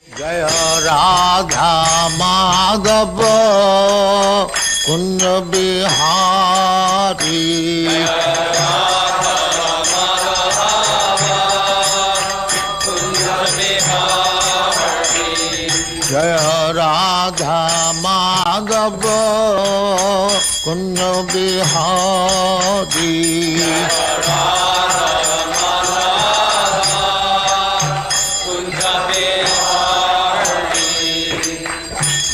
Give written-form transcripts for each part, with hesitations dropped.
Jaya Radha Madhava Kunja Bihari. Jaya Radha Madhava Kunja Bihari.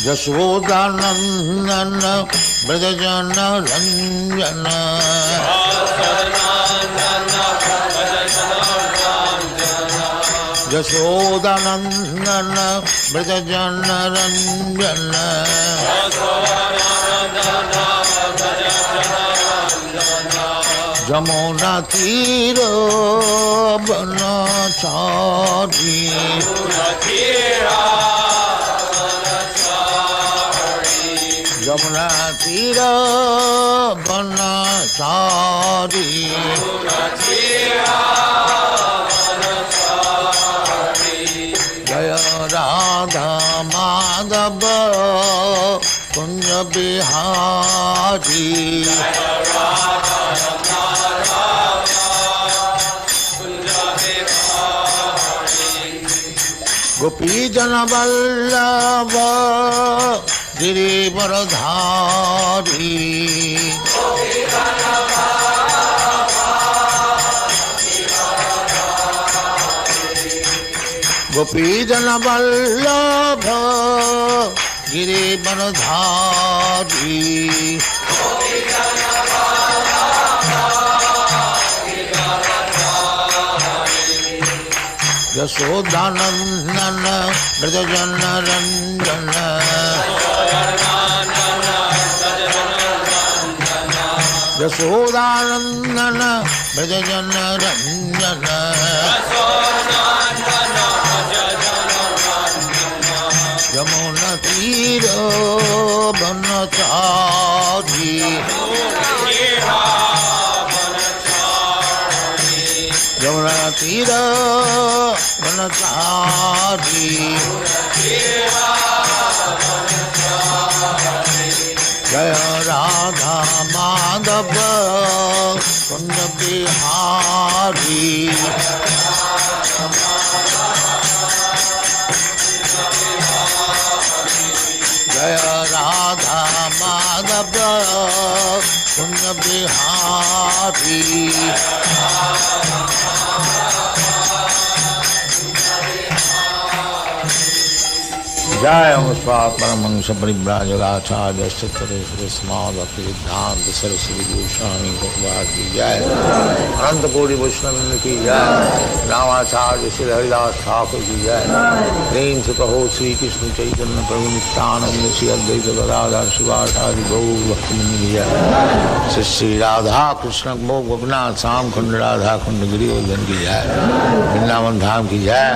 Yashodanandana Brajajana Ranjana. Yashodanandana Brajajana Ranjana. Jamuna Tira Banachari. Jamuna Tira Banachari. Jaya Radha Madhava Kunja Bihari. Gopi Jana Vallabha Girivaradhari. Gopi Jana Vallabha Girivaradhari. Yashodanandana Brajajana Ranjana. Yashodanandana Brajajana Ranjana. Jamuna Tira Banachari. Jamuna Tira Banachari. Jaya Radha Madhava Kunja Bihari. Jaya Radha Madhava Kunja Bihari. Jaya Muswatmana Mangsha Paribrajagacharya Sitare Srimad Bhaktivedanta Saraswati Goswami Prabhupada ki jai. Ananta Koti Vaishnava ki jai. Ramacharya Sri Haridas Thakur ki jai. Prem se kaho Sri Krishna Chaitanya Prabhu Nityananda Sri Advaita Gadadhar Shivasari Gaur Bhaktivinoda ki jai. Sri Radha Krishna Mok Gopinath Sam Khand Radha Khand Girivardhan ki jai. Vrindavan Dham ki jai.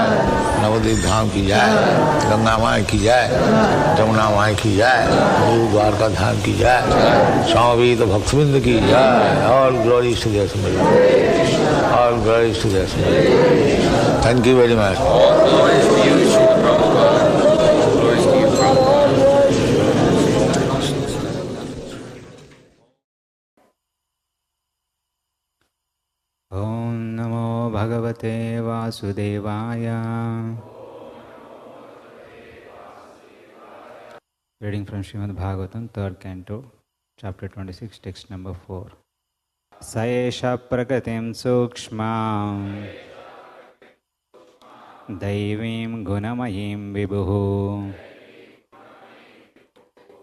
Navadvip Dham ki jai. Ganga Mai की जाए, जमुना माई की जाए, द्वारका धाम की जाए, स्वामी तो भक्तविंद की जाए. All glories to their Srimad. All glories to their Srimad. Thank you very much. All glories to you, Srila Prabhupada. All glories to you, Prabhupada. Om Namo Bhagavate Vasudevaya. Reading from Srimad Bhagavatam, 3rd Canto, Chapter 26, Text number 4. Saesha Prakatim Sukshmam Daivim Gunamayim Vibhuhu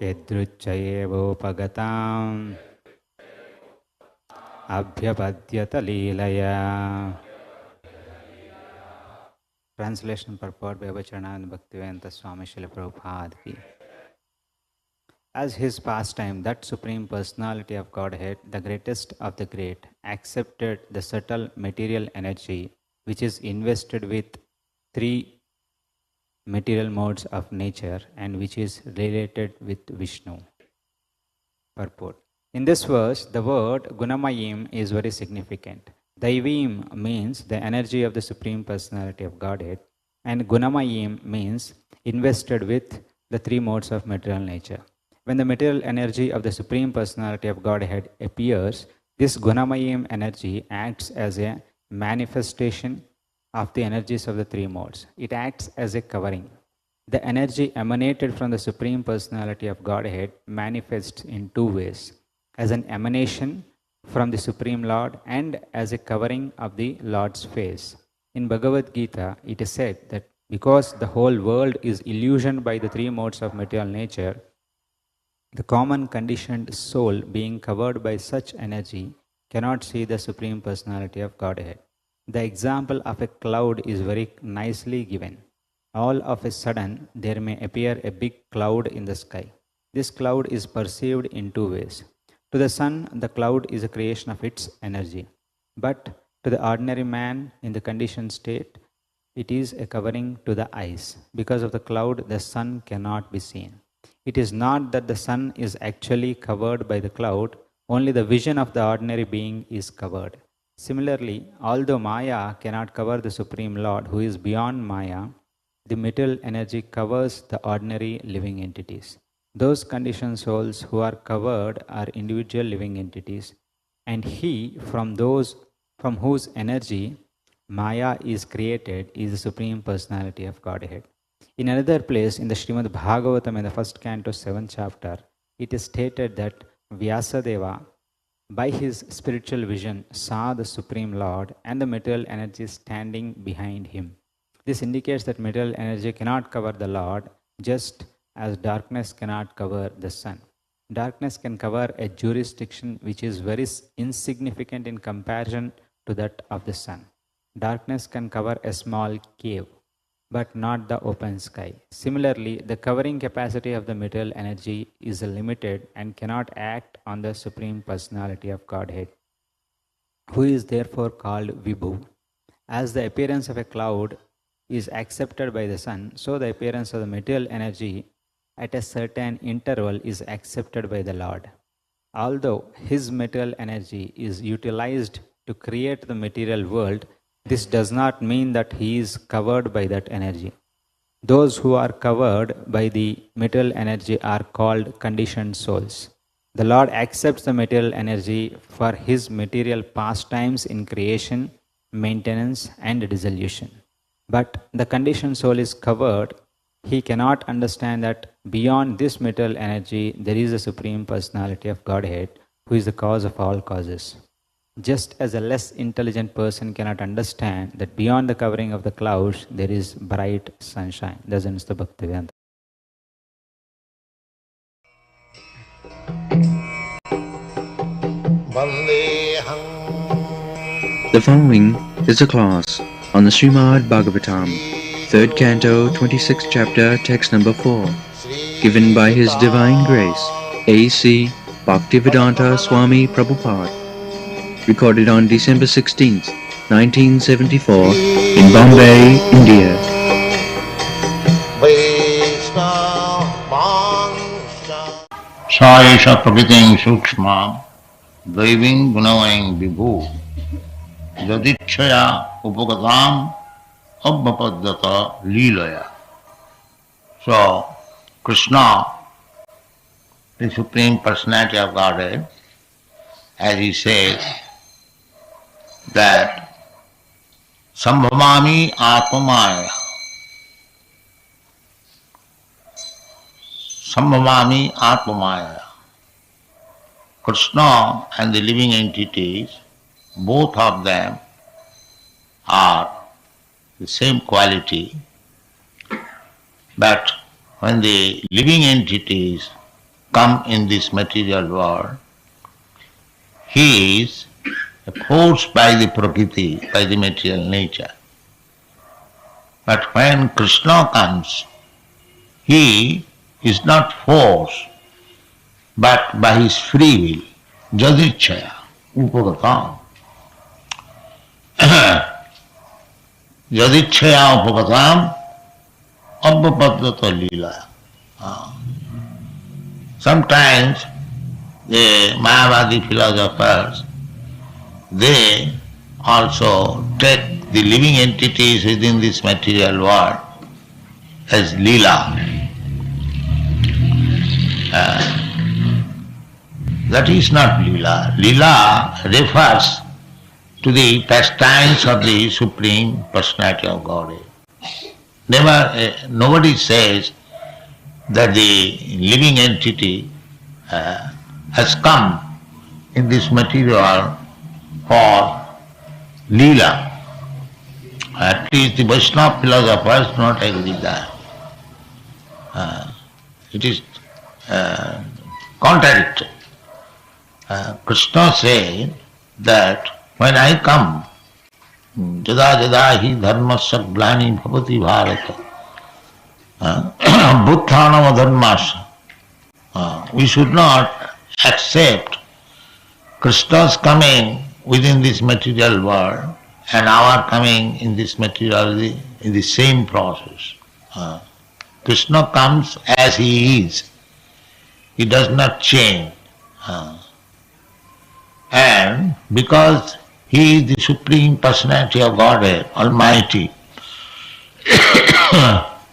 YadruchayevoPagatam Abhyapadyata Leelaya. Translation and purport by Bhaktivedanta Bhaktivedanta Swami Srila Prabhupada ki. As his pastime, that Supreme Personality of Godhead, the greatest of the great, accepted the subtle material energy which is invested with 3 material modes of nature and which is related with Vishnu. Purport. In this verse, the word Gunamayim is very significant. Daivim means the energy of the Supreme Personality of Godhead, and Gunamayim means invested with the three modes of material nature. When the material energy of the Supreme Personality of Godhead appears, this Gunamayim energy acts as a manifestation of the energies of the three modes. It acts as a covering. The energy emanated from the Supreme Personality of Godhead manifests in two ways: as an emanation from the Supreme Lord and as a covering of the Lord's face. In Bhagavad Gita, it is said that because the whole world is illusioned by the three modes of material nature, the common conditioned soul, being covered by such energy, cannot see the Supreme Personality of Godhead. The example of a cloud is very nicely given. All of a sudden, there may appear a big cloud in the sky. This cloud is perceived in two ways. To the sun, the cloud is a creation of its energy. But to the ordinary man in the conditioned state, it is a covering to the eyes. Because of the cloud, the sun cannot be seen. It is not that the sun is actually covered by the cloud, only the vision of the ordinary being is covered. Similarly, although Maya cannot cover the Supreme Lord who is beyond Maya, the material energy covers the ordinary living entities. Those conditioned souls who are covered are individual living entities, and he from whose energy Maya is created is the Supreme Personality of Godhead. In another place, in the Srimad Bhagavatam, in the first canto, 7th chapter, it is stated that Vyasadeva, by his spiritual vision, saw the Supreme Lord and the material energy standing behind him. This indicates that material energy cannot cover the Lord, just as darkness cannot cover the sun. Darkness can cover a jurisdiction which is very insignificant in comparison to that of the sun. Darkness can cover a small cave, but not the open sky. Similarly, the covering capacity of the material energy is limited and cannot act on the Supreme Personality of Godhead, who is therefore called Vibhu. As the appearance of a cloud is accepted by the sun, so the appearance of the material energy at a certain interval is accepted by the Lord. Although his material energy is utilized to create the material world, this does not mean that he is covered by that energy. Those who are covered by the material energy are called conditioned souls. The Lord accepts the material energy for his material pastimes in creation, maintenance, and dissolution. But the conditioned soul is covered. He cannot understand that beyond this material energy there is a Supreme Personality of Godhead who is the cause of all causes. Just as a less intelligent person cannot understand that beyond the covering of the clouds there is bright sunshine. Thus ends the Bhaktivedanta. The following is a class on the Srimad Bhagavatam, 3rd Canto, 26th Chapter, Text number 4, given by His Divine Grace, A.C. Bhaktivedanta Swami Prabhupada, recorded on December 16th, 1974, in Bombay, India. Saisha Praviting Sukshma Daiving Gunavang Vibhu Yaditchaya Upagatam Abhapaddata Leelaya. So, Krishna, the Supreme Personality of Godhead, as he says, that Sambhavami Atmamaya. Sambhavami Atmamaya. Krishna and the living entities, both of them are the same quality, but when the living entities come in this material world, he is forced by the Prakriti, by the material nature. But when Krishna comes, he is not forced, but by his free will, Jadichaya, Upagatam. Jadichaya Upagatam, Abhapaddata Leela. Sometimes the Mayavadi philosophers, they also take the living entities within this material world as lila. That is not lila. Lila refers to the pastimes of the Supreme Personality of Godhead. Nobody says that the living entity has come in this material world for lila. At least the Vaishnava philosophers do not agree with that. It is contradictory. Krishna said that when I come, jada jada hi dharmasya glani bhavati bharata, buddhanam dharmasya. We should not accept Krishna's coming within this material world and our coming in this material in the same process. Krishna comes as he is. He does not change. And because he is the Supreme Personality of Godhead, Almighty,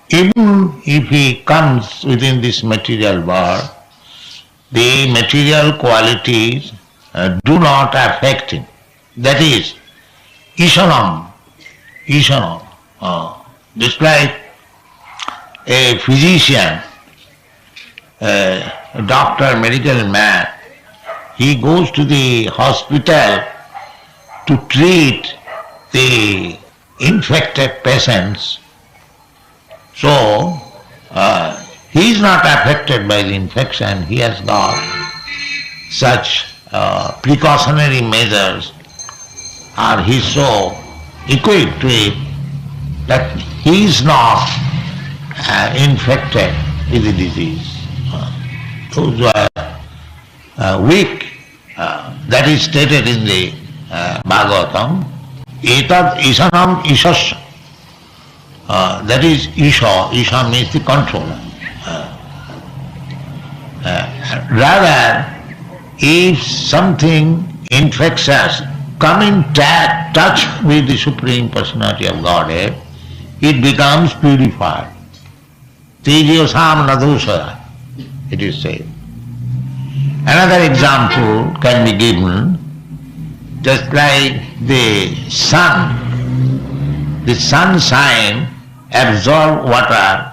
even if he comes within this material world, the material qualities do not affect him. That is, Ishanam. Just like a physician, a doctor, medical man, he goes to the hospital to treat the infected patients. So, he is not affected by the infection. He has got such precautionary measures, or he is so equipped to it that he is not infected with the disease. Those who are weak, that is stated in the Bhagavatam, etad isanam ishasya. That is Isha. Isha means the controller. Rather, if something infects us, come in touch with the Supreme Personality of Godhead, it becomes purified. Tejyosam nadosaya, it is said. Another example can be given, just like the sunshine absorbs water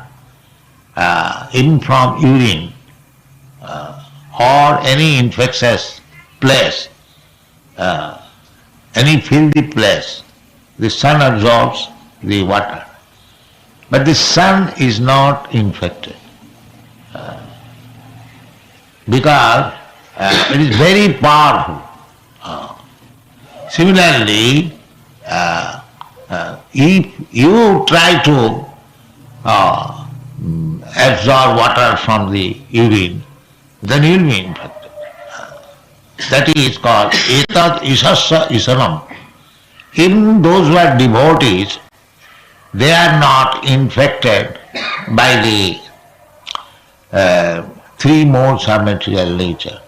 in from urine or any infectious place, any filthy place, the sun absorbs the water. But the sun is not infected because it is very powerful. Similarly, if you try to absorb water from the urine, then you will be infected. That is called etad isasya isanam. Even those who are devotees, they are not infected by the three modes of material nature.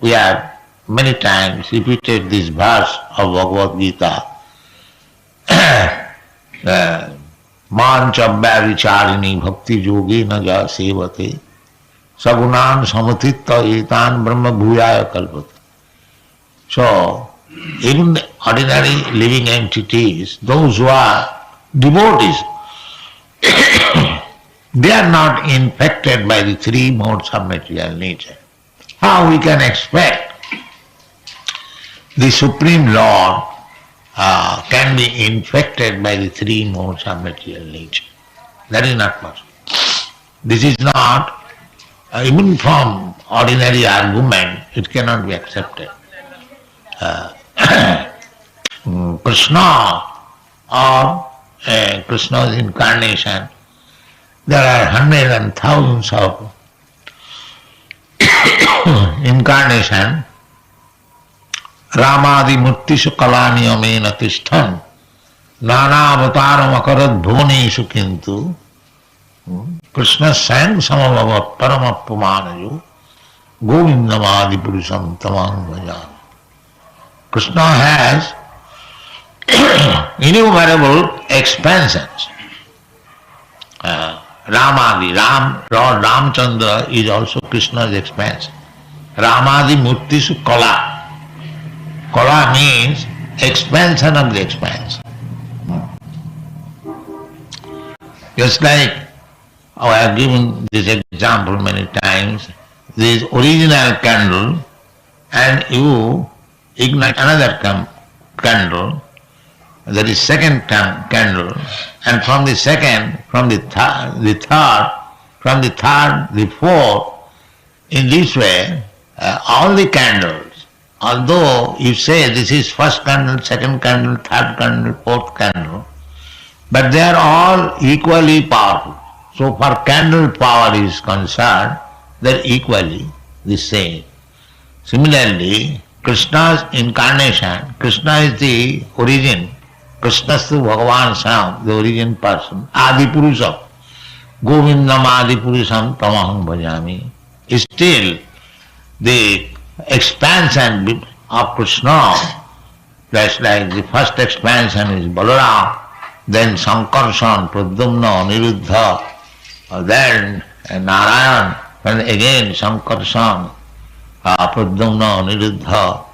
We have many times repeated this verse of Bhagavad Gita. Mancha vicharini bhakti yogi na ja sevate sagunan samatitta etan brahma bhuyaya kalpate. So, even the ordinary living entities, those who are devotees, they are not infected by the three modes of material nature. How we can expect the Supreme Lord can be infected by the three modes of material nature? That is not possible. This is not, even from ordinary argument, it cannot be accepted. Krishna or Krishna's incarnation, there are hundreds and thousands of incarnation. Ramadi murtishu kalaniyamena tishthan nana avataram akarat bhuvaneshu kintu Krishna sang samabhavat paramapamanayu govindamadi purusham tamam bhajan. Krishna has innumerable expansions. Ramadi, Lord Ramchandra is also Krishna's expansion. Ramadi Murtisu Kala. Kala means expansion of the expansion. Just like I have given this example many times, this original candle and you ignite another candle, that is second candle, and from the second, from the third, from the third, the fourth, in this way, all the candles, although you say this is first candle, second candle, third candle, fourth candle, but they are all equally powerful. So far candle power is concerned, they are equally the same. Similarly, Krishna's incarnation, Krishna is the origin, Krishnastu Bhagavan Sam, the origin person, Adi Purusham, Govindam Adi Purusham Tamaham Bhajami. Still, the expansion of Krishna, just like the first expansion is Balaram, then Sankarshan, Pradyumna, Niruddha, then Narayan, and again Sankarshan, Pradyumna, Niruddha,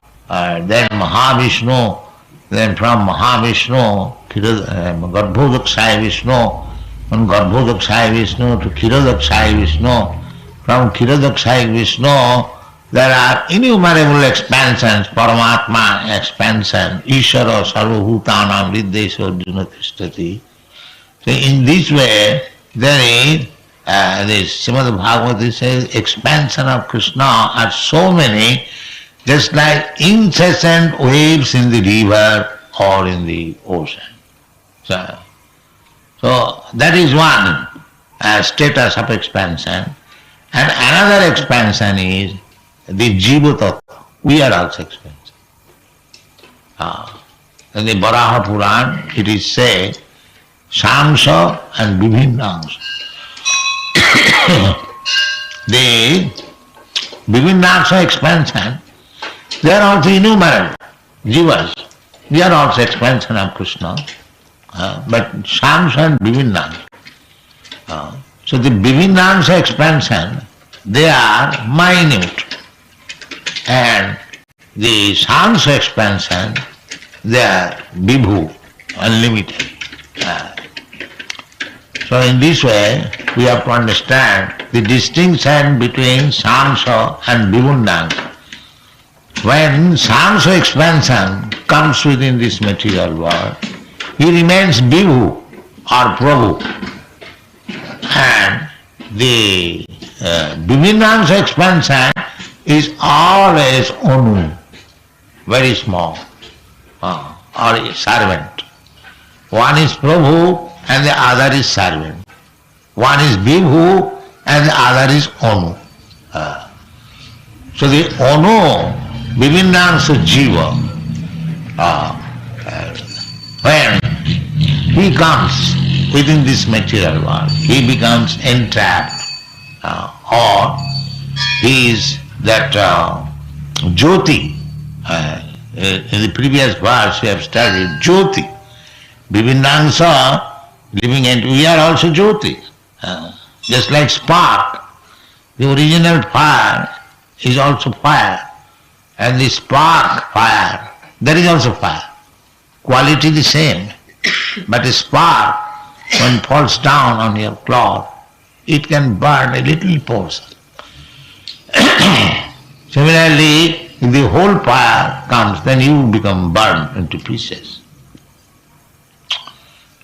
then Mahavishnu, then from Mahavishnu, Garbhodakshaya Vishnu, from Garbhodakshaya Vishnu to Kirodakshaya Vishnu, from Kirodakshaya Vishnu, there are innumerable expansions, Paramatma expansion, Ishara Sarvabhutanam Viddesha Arjuna Tishtati. So in this way, there is, this Srimad Bhagavatam says, expansion of Krishna are so many, just like incessant waves in the river or in the ocean. So that is one status of expansion. And another expansion is the Jiva Tattva. We are also expansion. In the Varaha Puran, it is said, Samsa and Vibhinnangsha. The Vibhinnangsha expansion, they are also innumerable jivas. They are also expansion of Krishna. But Samsa and Vibhinnangsha. So the Vibhinnangsha expansion, they are minute. And the Samsa expansion, they are Vibhu, unlimited. So in this way, we have to understand the distinction between Samsa and Vibhinnangsha. When Samsa expansion comes within this material world, he remains Vibhu or Prabhu. And the Vibhinnangsha expansion is always Anu, very small, or a servant. One is Prabhu and the other is servant. One is Vibhu and the other is Anu. So the Anu, Vibhinnangsha Jiva, when he comes within this material world, he becomes entrapped, or he is that Jyoti. In the previous verse we have studied Jyoti. Vibhinnangsha, living entity, we are also Jyoti. Just like spark, the original fire is also fire. And the spark fire, there is also fire. Quality the same. But a spark, when it falls down on your cloth, it can burn a little portion. Similarly, if the whole fire comes, then you become burned into pieces.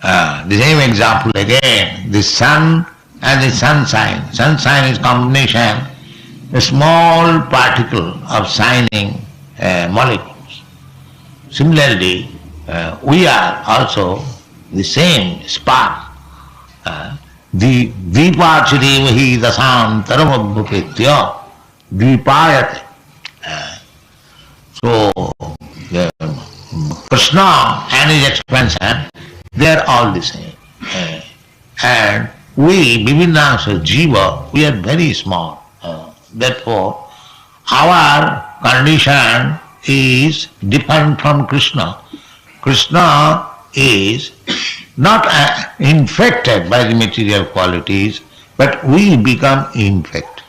The same example again, the sun and the sunshine. Sunshine is combination, a small particle of shining molecules. Similarly, we are also the same spark. The dvipacharivahi dasantaramabhupetya dvipayate. So, Krishna and his expansion, they are all the same. And we, Vibhinnangsha Jiva, we are very small. Therefore, our condition is different from Krishna. Krishna is not infected by the material qualities, but we become infected.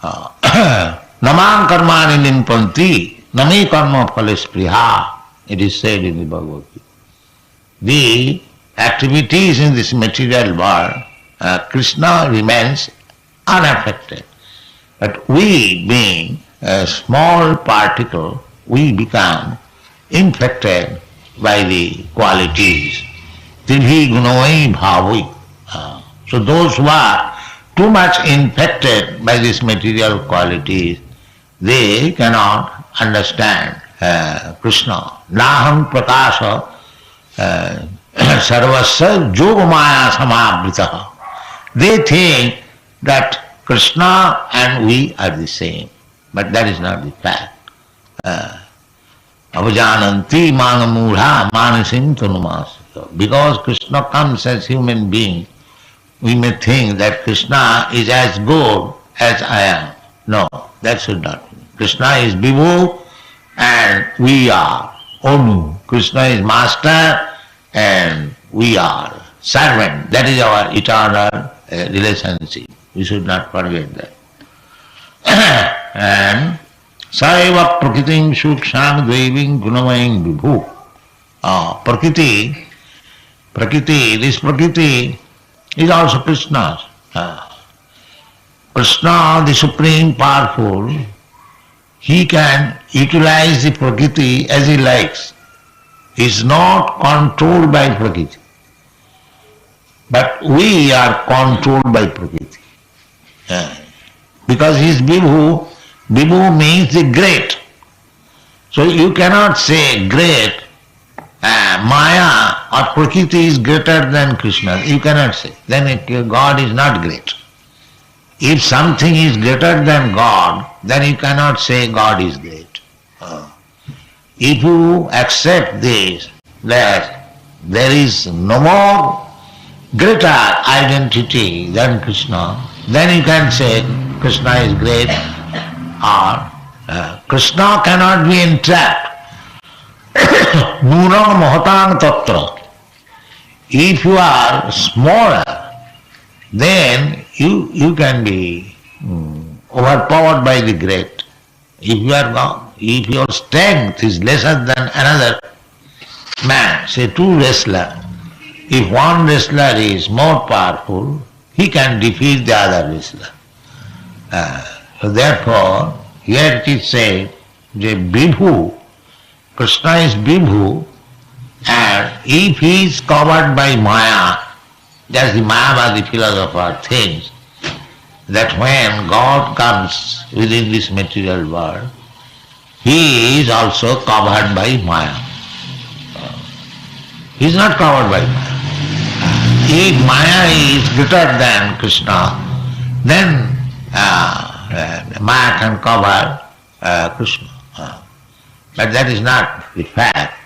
Namang karmani nimpanti, nami karma phalis priha. It is said in the Bhagavad Gita. The activities in this material world, Krishna remains unaffected. But we, being a small particle, we become infected by the qualities. Tilhi gunoi bhavi. So those who are too much infected by these material qualities, they cannot understand Krishna. Naham prakasha sarvasya yogamaya samavritaha. They think that Krishna and we are the same, but that is not the fact. Avajananti manamudha manasim tanumasya. Because Krishna comes as human being, we may think that Krishna is as good as I am. No, that should not be. Krishna is Vibhu and we are Onu. Krishna is master and we are servant. That is our eternal relationship. We should not forget that. And Saiva Prakritim Suksham Deving Gunamaying Vibhu. Prakriti, this Prakriti is also Krishna's. Krishna, the Supreme Powerful, he can utilize the Prakriti as he likes. He is not controlled by Prakriti. But we are controlled by Prakriti. Because he is Vibhu. Vibhu means the great. So you cannot say great, Maya or Prakriti is greater than Krishna. You cannot say. Then God is not great. If something is greater than God, then you cannot say God is great. If you accept this, that there is no more greater identity than Krishna, then you can say Krishna is great, or Krishna cannot be entrapped. Nunam mahatang tatra. If you are smaller, then you can be overpowered by the great. If your strength is lesser than another man, say two wrestlers, if one wrestler is more powerful, he can defeat the other wrestler. So therefore, here it is said, the Vibhu, Krishna is Vibhu, and if he is covered by Maya, as the Mayavadi philosopher thinks, that when God comes within this material world, he is also covered by Maya. He is not covered by Maya. If Maya is greater than Krishna, then Maya can cover Krishna. But that is not the fact.